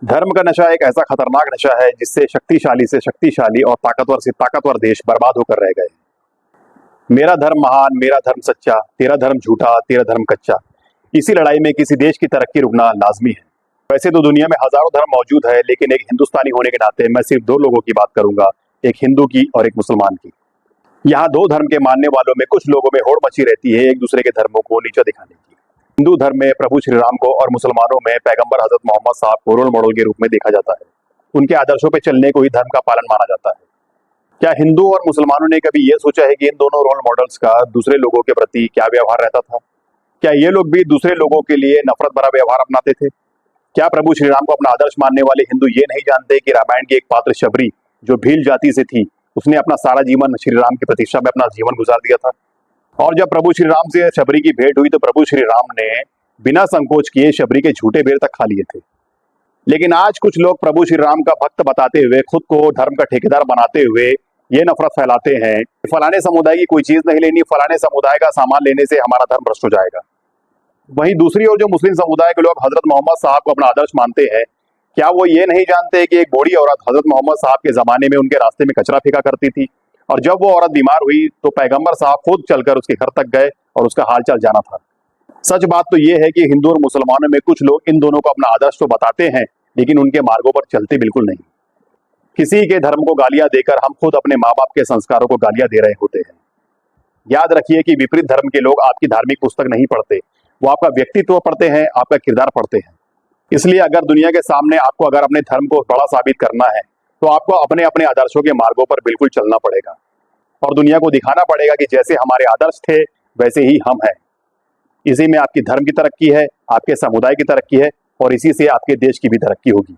धर्म का नशा एक ऐसा खतरनाक नशा है जिससे शक्तिशाली से शक्तिशाली और ताकतवर से ताकतवर देश बर्बाद होकर रह गए। मेरा धर्म महान, मेरा धर्म सच्चा, तेरा धर्म झूठा, तेरा धर्म कच्चा। इसी लड़ाई में किसी देश की तरक्की रुकना लाजमी है। वैसे तो दुनिया में हजारों धर्म मौजूद है, लेकिन एक हिंदुस्तानी होने के नाते मैं सिर्फ दो लोगों की बात करूंगा, एक हिंदू की और एक मुसलमान की। यहाँ दो धर्म के मानने वालों में कुछ लोगों में होड़ मची रहती है एक दूसरे के धर्मों को नीचा दिखाने की। हिंदू धर्म में प्रभु श्री राम को और मुसलमानों में पैगंबर हजरत मोहम्मद साहब को रोल मॉडल के रूप में देखा जाता है। उनके आदर्शों पर चलने को ही धर्म का पालन माना जाता है। क्या हिंदू और मुसलमानों ने कभी यह सोचा है कि इन दोनों रोल मॉडल्स का दूसरे लोगों के प्रति क्या व्यवहार रहता था? क्या ये लोग भी दूसरे लोगों के लिए नफरत भरा व्यवहार अपनाते थे? क्या प्रभु श्री राम को अपना आदर्श मानने वाले हिंदू ये नहीं जानते कि रामायण की एक पात्र शबरी, जो भील जाति से थी, उसने अपना सारा जीवन श्री राम की प्रतीक्षा में अपना जीवन गुजार दिया था? और जब प्रभु श्री राम से शबरी की भेंट हुई तो प्रभु श्री राम ने बिना संकोच किए शबरी के झूठे बेर तक खा लिए थे। लेकिन आज कुछ लोग प्रभु श्री राम का भक्त बताते हुए खुद को धर्म का ठेकेदार बनाते हुए ये नफरत फैलाते हैं, फलाने समुदाय की कोई चीज नहीं लेनी, फलाने समुदाय का सामान लेने से हमारा धर्म भ्रष्ट हो जाएगा। वहीं दूसरी ओर जो मुस्लिम समुदाय के लोग हजरत मोहम्मद साहब को अपना आदर्श मानते हैं, क्या वो ये नहीं जानते कि एक बूढ़ी औरत हजरत मोहम्मद साहब के जमाने में उनके रास्ते में कचरा फेंका करती थी, और जब वो औरत बीमार हुई तो पैगंबर साहब खुद चलकर उसके घर तक गए और उसका हाल चाल जाना था। सच बात तो ये है कि हिंदू और मुसलमानों में कुछ लोग इन दोनों को अपना आदर्श तो बताते हैं, लेकिन उनके मार्गों पर चलते बिल्कुल नहीं। किसी के धर्म को गालियां देकर हम खुद अपने माँ बाप के संस्कारों को गालियां दे रहे होते हैं। याद रखिए कि विपरीत धर्म के लोग आपकी धार्मिक पुस्तक नहीं पढ़ते, वो आपका व्यक्तित्व पढ़ते हैं, आपका किरदार पढ़ते हैं। इसलिए अगर दुनिया के सामने आपको अगर अपने धर्म को बड़ा साबित करना है तो आपको अपने अपने आदर्शों के मार्गों पर बिल्कुल चलना पड़ेगा और दुनिया को दिखाना पड़ेगा कि जैसे हमारे आदर्श थे वैसे ही हम हैं। इसी में आपकी धर्म की तरक्की है, आपके समुदाय की तरक्की है और इसी से आपके देश की भी तरक्की होगी।